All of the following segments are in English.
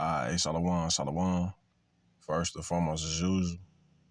Shalom, Shalom. First and foremost, as usual,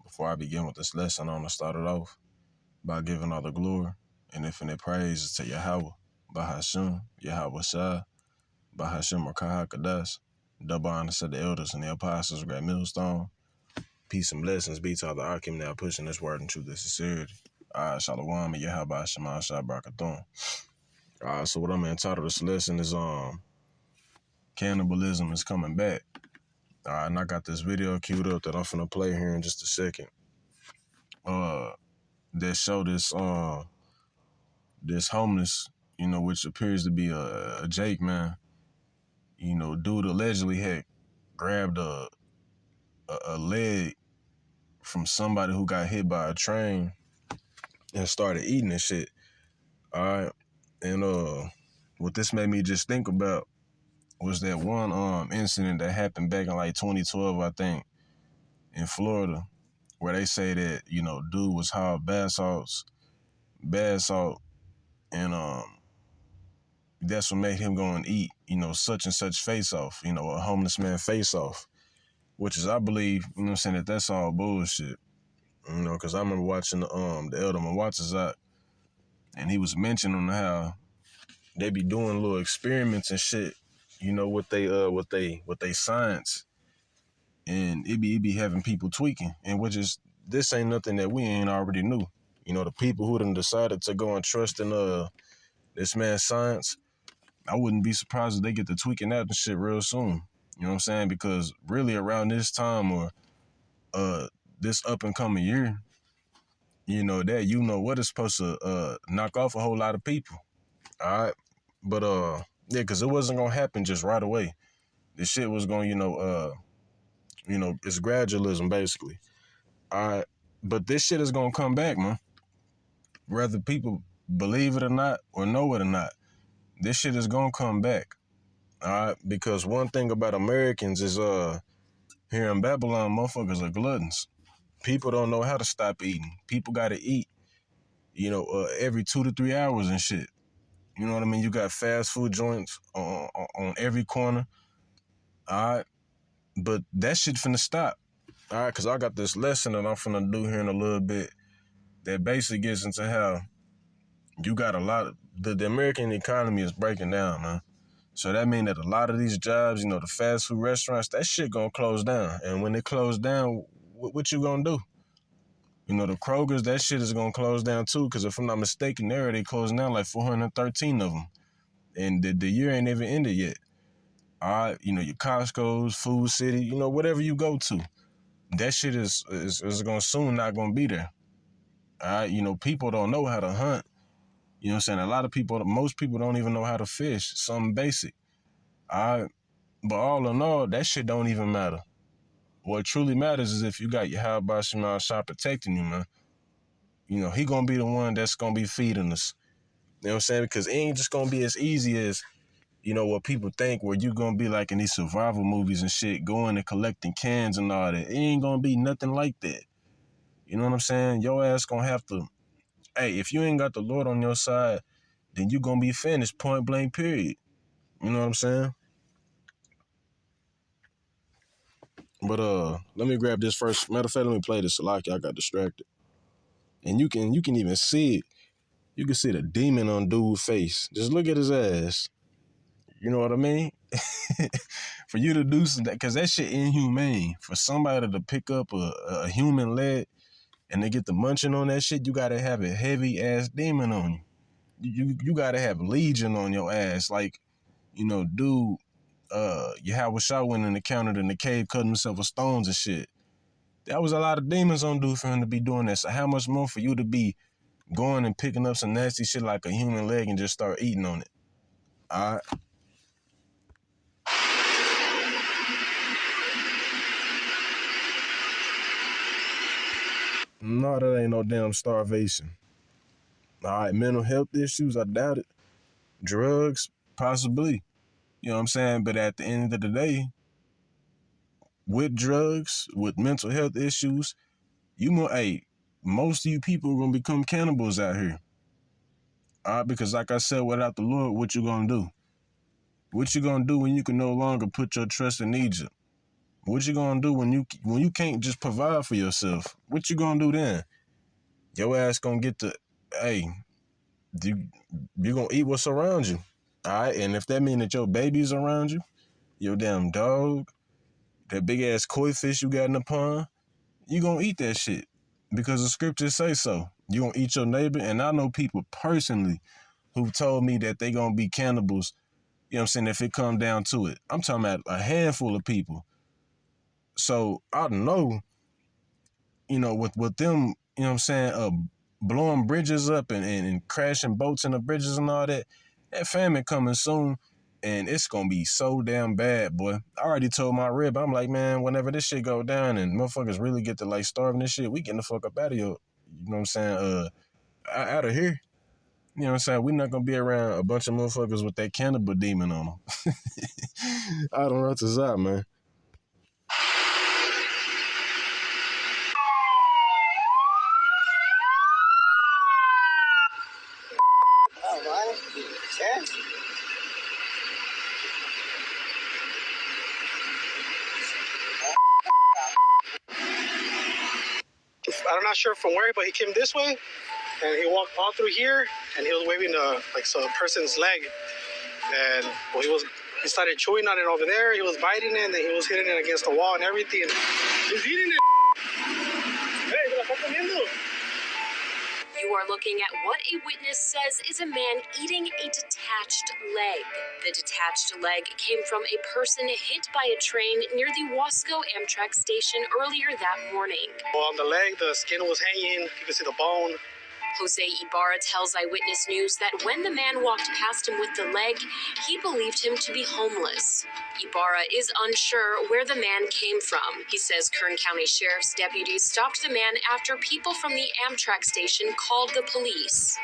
before I begin with this lesson, I want to start it off by giving all the glory and infinite praise to Yahweh, Bahashim, Yahweh Shai, Bahashim Rakah Kadas. Double honor to the elders and the apostles, great millstone. Peace and blessings be to all the Akim now pushing this word into the sincerity. Shalom, and Yahweh Shema Shai Barakathon. So what I'm entitled this lesson is cannibalism is coming back. And I got this video queued up that I'm finna play here in just a second. That show this homeless, which appears to be a Jake man. Dude allegedly had grabbed a leg from somebody who got hit by a train and started eating this shit. All right, and what this made me just think about was that one incident that happened back in like 2012, I think, in Florida, where they say that, dude was hauled bath salts, and that's what made him go and eat, such and such face off, a homeless man face off, which is, I believe, that that's all bullshit, because I remember watching the Elder Watazat, and he was mentioning how they be doing little experiments and shit, with they science, and it be having people tweaking, and which is, this ain't nothing that we ain't already knew. The people who done decided to go and trust in this man's science, I wouldn't be surprised if they get to tweaking out and shit real soon. You know what I'm saying? Because really around this time or this up and coming year, what is supposed to knock off a whole lot of people. All right. But yeah, because it wasn't gonna happen just right away. This shit was gonna, it's gradualism basically. All right. But this shit is gonna come back, man. Whether people believe it or not, or know it or not, this shit is gonna come back. All right, because one thing about Americans is here in Babylon, motherfuckers are gluttons. People don't know how to stop eating. People gotta eat, every 2 to 3 hours and shit. You know what I mean? You got fast food joints on every corner. All right, but that shit finna stop. All right, because I got this lesson that I'm finna do here in a little bit that basically gets into how you got a lot of the American economy is breaking down, man. So that means that a lot of these jobs, the fast food restaurants, that shit gonna close down. And when it close down, what you gonna do? The Krogers, that shit is gonna close down too. Because if I'm not mistaken, they already closing down like 413 of them, and the year ain't even ended yet. All right, your Costco's, Food City, whatever you go to, that shit is gonna soon not gonna be there. All right, people don't know how to hunt. You know what I'm saying? A lot of people, most people don't even know how to fish. Something basic. All right. But all in all, that shit don't even matter. What truly matters is if you got your Yahweh Shema Shai protecting you, man. He gonna be the one that's gonna be feeding us. You know what I'm saying? Because it ain't just gonna be as easy as, what people think, where you gonna be like in these survival movies and shit, going and collecting cans and all that. It ain't gonna be nothing like that. You know what I'm saying? Your ass gonna have to, hey, if you ain't got the Lord on your side, then you gonna be finished, point blank, period. You know what I'm saying? But let me grab this first. Matter of fact, let me play this. Like I got distracted, and you can even see it. You can see the demon on dude's face. Just look at his ass. You know what I mean? For you to do something, because that shit inhumane. For somebody to pick up a human leg and they get the munching on that shit, you gotta have a heavy ass demon on you. You gotta have legion on your ass. Like, dude. Yahweh Shah went and encountered in the cave, cutting himself with stones and shit. That was a lot of demons on dude for him to be doing that. So how much more for you to be going and picking up some nasty shit like a human leg and just start eating on it? All right. No, that ain't no damn starvation. All right, mental health issues, I doubt it. Drugs, possibly. You know what I'm saying? But at the end of the day, with drugs, with mental health issues, most of you people are gonna become cannibals out here. All right, because like I said, without the Lord, what you gonna do? What you gonna do when you can no longer put your trust in Egypt? What you gonna do when you can't just provide for yourself? What you gonna do then? Your ass gonna get to, hey, you gonna eat what's around you. All right, and if that mean that your baby's around you, your damn dog, that big ass koi fish you got in the pond, you gonna eat that shit because the scriptures say so. You gonna eat your neighbor, and I know people personally who told me that they gonna be cannibals. You know what I'm saying? If it come down to it, I'm talking about a handful of people. So I know, with them, you know what I'm saying, blowing bridges up and crashing boats in the bridges and all that, that famine coming soon, and it's gonna be so damn bad, boy. I already told my rib, I'm like, man, whenever this shit go down and motherfuckers really get to like starving this shit, we getting the fuck up out of here. You know what I'm saying? Out of here. You know what I'm saying? We not gonna be around a bunch of motherfuckers with that cannibal demon on them. I don't know what's up, man. I'm not sure from where, but he came this way, and he walked all through here, and he was waving a person's leg, and he started chewing on it over there. He was biting it, and then he was hitting it against the wall and everything. He's eating it. Hey, ¿te la está comiendo? You are looking at what a witness says is a man eating a detached leg. The detached leg came from a person hit by a train near the Wasco Amtrak station earlier that morning. Well, on the leg, the skin was hanging. You can see the bone. Jose Ibarra tells Eyewitness News that when the man walked past him with the leg, he believed him to be homeless. Ibarra is unsure where the man came from. He says Kern County Sheriff's deputies stopped the man after people from the Amtrak station called the police.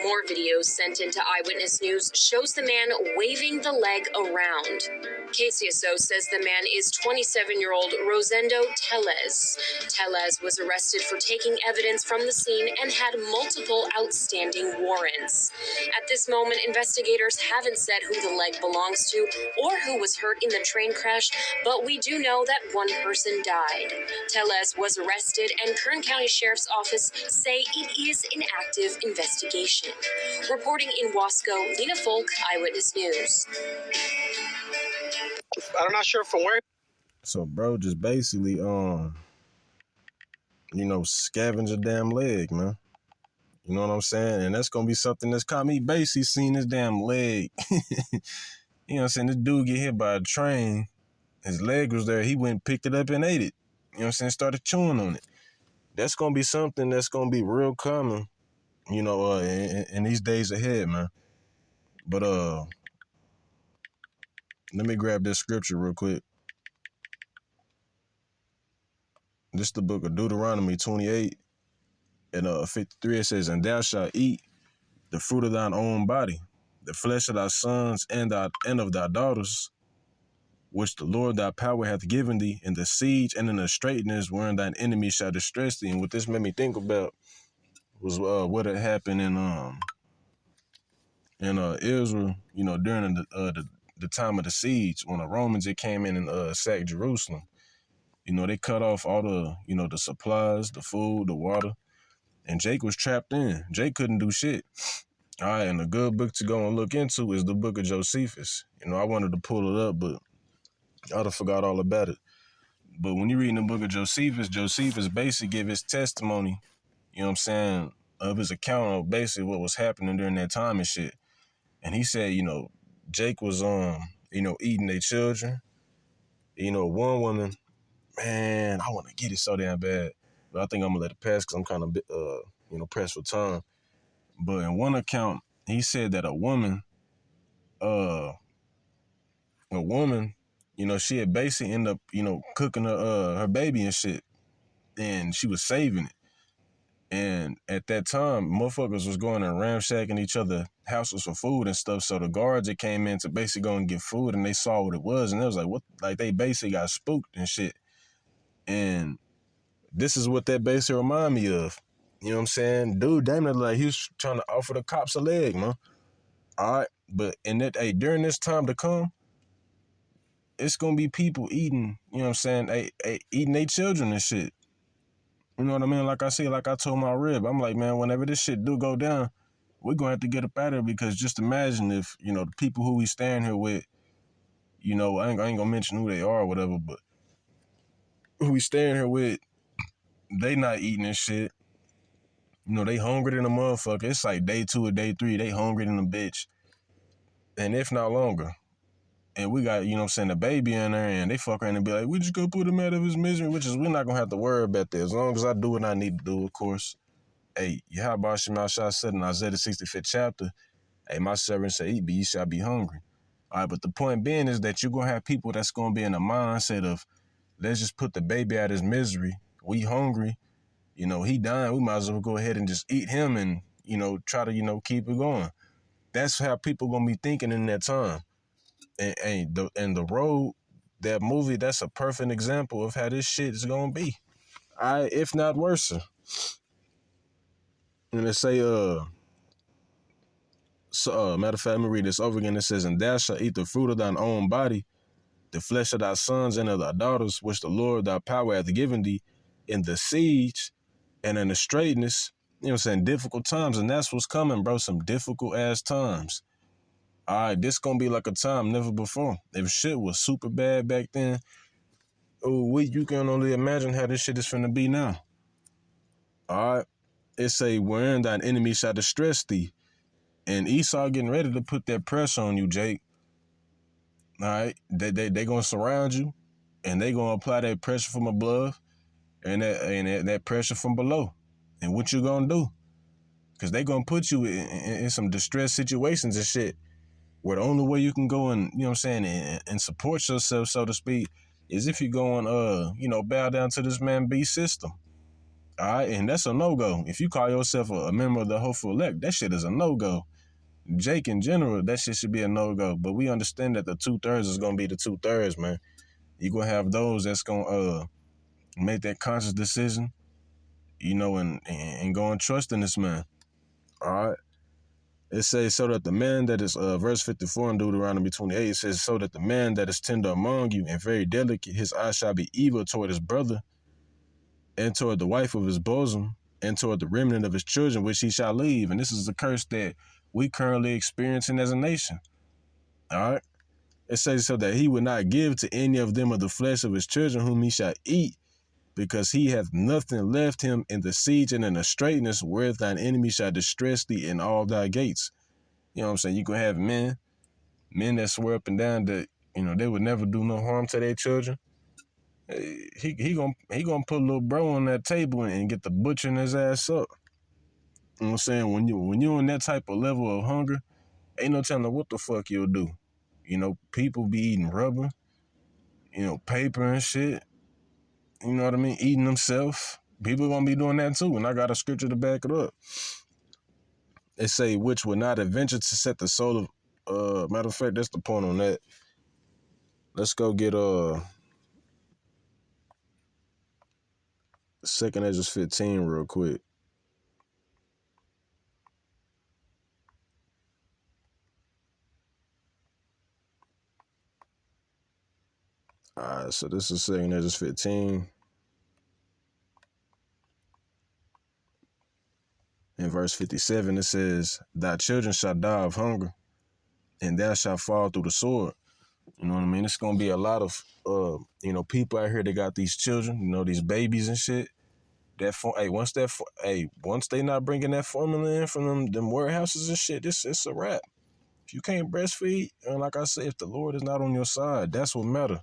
More videos sent into Eyewitness News shows the man waving the leg around. KCSO says the man is 27-year-old Rosendo Tellez. Tellez was arrested for taking evidence from the scene and had multiple outstanding warrants. At this moment, investigators haven't said who the leg belongs to or who was hurt in the train crash, but we do know that one person died. Tellez was arrested, and Kern County Sheriff's Office say it is an active investigation. Reporting in Wasco, Lena Folk, Eyewitness News. I'm not sure from where. So, bro, just basically, scavenge a damn leg, man. You know what I'm saying? And that's gonna be something that's caught me basically seeing this damn leg. You know what I'm saying? This dude get hit by a train. His leg was there. He went and picked it up and ate it. You know what I'm saying? Started chewing on it. That's gonna be something that's gonna be real common, in these days ahead, man. But let me grab this scripture real quick. This is the book of Deuteronomy 28 and 53. It says, "And thou shalt eat the fruit of thine own body, the flesh of thy sons and of thy daughters, which the Lord thy power hath given thee, in the siege and in the straitness wherein thine enemy shall distress thee." And what this made me think about was what had happened in Israel, during the time of the siege when the Romans came in and sacked Jerusalem. They cut off all the supplies, the food, the water, and Jake was trapped in. Jake couldn't do shit. All right, and a good book to go and look into is the book of Josephus. I wanted to pull it up, but I'd have forgot all about it. But when you read in the book of Josephus basically gave his testimony, you know what I'm saying, of his account of basically what was happening during that time and shit. And he said, Jake was eating their children. One woman, man, I want to get it so damn bad, but I think I'm gonna let it pass because I'm kind of pressed for time. But in one account, he said that a woman, she had basically ended up, cooking her baby and shit, and she was saving it. And at that time, motherfuckers was going and ramshacking each other houses for food and stuff. So the guards that came in to basically go and get food, and they saw what it was, and it was like, what? Like they basically got spooked and shit. And this is what that basically remind me of. You know what I'm saying? Dude, damn it, like he was trying to offer the cops a leg, man. All right, but during this time to come, it's gonna be people eating. You know what I'm saying? Eating their children and shit. You know what I mean? Like I said, like I told my rib, I'm like, man, whenever this shit do go down, we're gonna have to get up out of here because just imagine if the people who we stand here with, I ain't gonna mention who they are or whatever, but who we stand here with, they not eating this shit. They hungry than a motherfucker. It's like day 2 or day 3, they hungry than a bitch. And if not longer. And we got, the baby in there and they fuck around and be like, we just go put him out of his misery, which is we're not gonna have to worry about that. As long as I do what I need to do, of course. Hey, Yahweh Shema Shah said in Isaiah the 65th chapter, hey, my servant said, eat, but ye shall be hungry. All right, but the point being is that you're gonna have people that's gonna be in the mindset of, let's just put the baby out of his misery. We hungry. He dying. We might as well go ahead and just eat him and, try to, keep it going. That's how people gonna be thinking in that time. And the Road, that movie, that's a perfect example of how this shit is gonna be. If not worse. And they say, matter of fact, let me read this over again. It says, and thou shalt eat the fruit of thine own body, the flesh of thy sons and of thy daughters, which the Lord thy power hath given thee in the siege and in the straitness, difficult times. And that's what's coming, bro, some difficult ass times. All right, this gonna be like a time never before. If shit was super bad back then, you can only imagine how this shit is finna be now. All right, it say, wherein thine enemy shall distress thee. And Esau getting ready to put that pressure on you, Jake. All right, they gonna surround you, and they gonna apply that pressure from above, and that pressure from below. And what you gonna do? Because they gonna put you in some distressed situations and shit, where the only way you can go and, and support yourself, so to speak, is if you go and, bow down to this man B system. All right, and that's a no-go. If you call yourself a member of the hopeful elect, that shit is a no-go. Jake in general, that shit should be a no-go. But we understand that the 2/3 is gonna be the 2/3, man. You're gonna have those that's gonna make that conscious decision, and go and trust in this man. All right. It says, so that the man that is, verse 54 in Deuteronomy 28, it says, so that the man that is tender among you and very delicate, his eye shall be evil toward his brother and toward the wife of his bosom and toward the remnant of his children, which he shall leave. And this is the curse that we currently experiencing as a nation. All right. It says, so that he would not give to any of them of the flesh of his children whom he shall eat, because he hath nothing left him in the siege and in the straitness, where thine enemy shall distress thee in all thy gates. You know what I'm saying? You can have men that swear up and down that, they would never do no harm to their children. He gonna put a little bro on that table and get the butchering his ass up. You know what I'm saying? When you in that type of level of hunger, ain't no telling what the fuck you'll do. People be eating rubber, paper and shit. You know what I mean? Eating themselves. People gonna be doing that too, and I got a scripture to back it up. It say, which would not adventure to set the soul of, matter of fact, that's the point on that. Let's go get 2 Ezra 15 real quick. All right, so this is 2 Ezra 15. In verse 57, it says, thy children shall die of hunger, and thou shalt fall through the sword. You know what I mean? It's going to be a lot of, people out here that got these children, these babies and shit. Once they not bringing that formula in from them warehouses and shit, it's a wrap. If you can't breastfeed, and like I said, if the Lord is not on your side, that's what matter.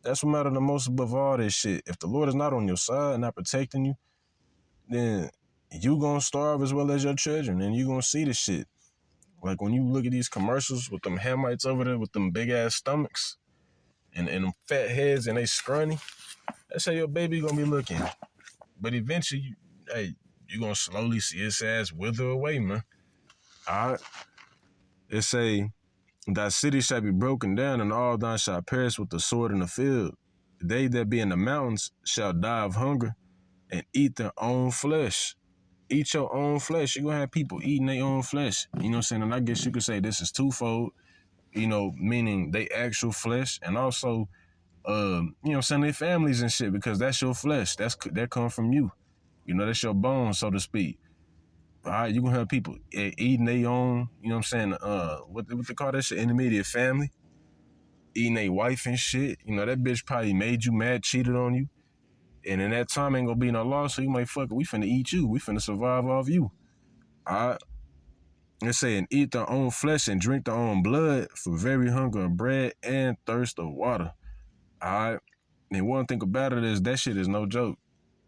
That's what matter the most above all this shit. If the Lord is not on your side, not protecting you, then you gonna starve as well as your children, and you gonna see this shit. Like when you look at these commercials with them Hamites over there with them big ass stomachs and them fat heads and they scrawny, that's how your baby gonna be looking. But eventually, you gonna slowly see his ass wither away, man. All right. It say, thy city shall be broken down, and all thine shall perish with the sword in the field. They that be in the mountains shall die of hunger and eat their own flesh. eat your own flesh. You're gonna have people eating their own flesh. You know what I'm saying? And I guess you could say this is twofold, you know, meaning they actual flesh and also you know what I'm saying, their families and shit, because that's your flesh. That come from you. You know, that's your bones, so to speak. All right, you gonna have people eating their own, you know what I'm saying, what they call that shit, intermediate family, eating their wife and shit. You know, that bitch probably made you mad, cheated on you. And in that time ain't gonna be no loss, so you might fuck it. We finna eat you. We finna survive off you. All right. It's saying eat their own flesh and drink their own blood for very hunger of bread and thirst of water. All right. And one thing about it is that shit is no joke.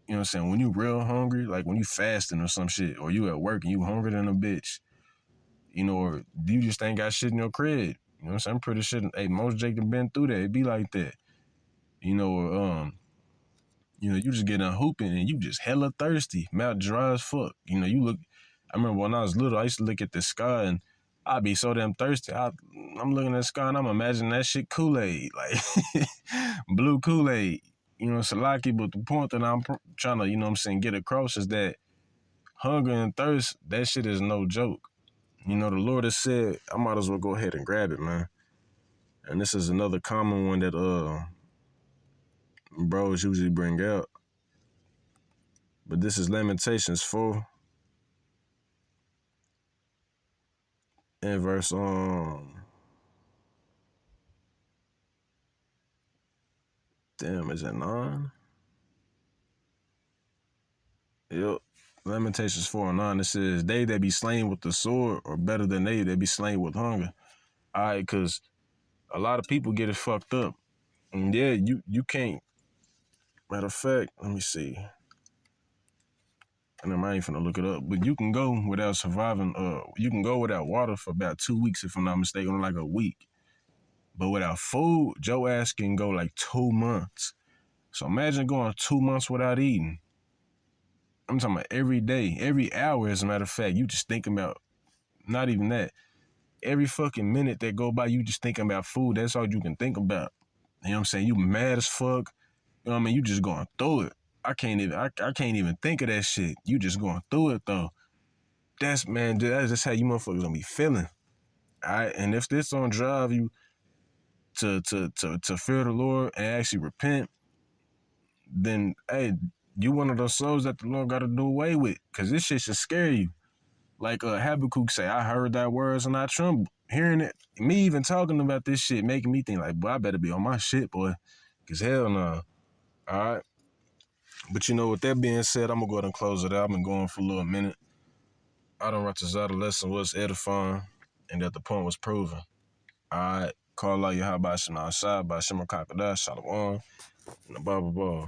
You know what I'm saying? When you real hungry, like when you fasting or some shit, or you at work and you hungry than a bitch, you know, or you just ain't got shit in your crib. You know what I'm saying? I'm pretty sure, hey, most Jake done been through that. It be like that. You know, or, you know, you just get hooping and you just hella thirsty, mouth dry as fuck. You know, you look, I remember when I was little, I used to look at the sky and I'd be so damn thirsty. I'm looking at the sky and I'm imagining that shit Kool-Aid, like blue Kool-Aid. You know, Salaki, but the point that I'm trying to, you know what I'm saying, get across is that hunger and thirst, that shit is no joke. You know, the Lord has said, I might as well go ahead and grab it, man. And this is another common one that bros usually bring out. But this is Lamentations 4 and verse damn, is it 9? Yep. Lamentations 4 and 9, it says, they that be slain with the sword are better than they that be slain with hunger. All right, because a lot of people get it fucked up. And yeah, you can't. Matter of fact, let me see. And I ain't finna look it up, but you can go without surviving. You can go without water for about 2 weeks, if I'm not mistaken, or like a week. But without food, Joe ass can go like 2 months. So imagine going 2 months without eating. I'm talking about every day, every hour, as a matter of fact, you just thinking about, not even that. Every fucking minute that go by, you just thinking about food. That's all you can think about. You know what I'm saying? You mad as fuck. You know what I mean? You just going through it. I can't even think of that shit. You just going through it though. That's just how you motherfuckers gonna be feeling. All right. And if this don't drive you to fear the Lord and actually repent, then hey, you one of those souls that the Lord gotta do away with. Cause this shit should scare you. Like Habakkuk say, I heard thy words and I trembled. Hearing it, me even talking about this shit making me think like, boy, I better be on my shit, boy. Cause hell no. All right. But you know, with that being said, I'm gonna go ahead and close it out. I've been going for a little minute. I don't the lesson was edifying and that the point was proven. All right. Call out Yahweh Shema Shah by Shema Kakada, Shalom, and the Bible Ball.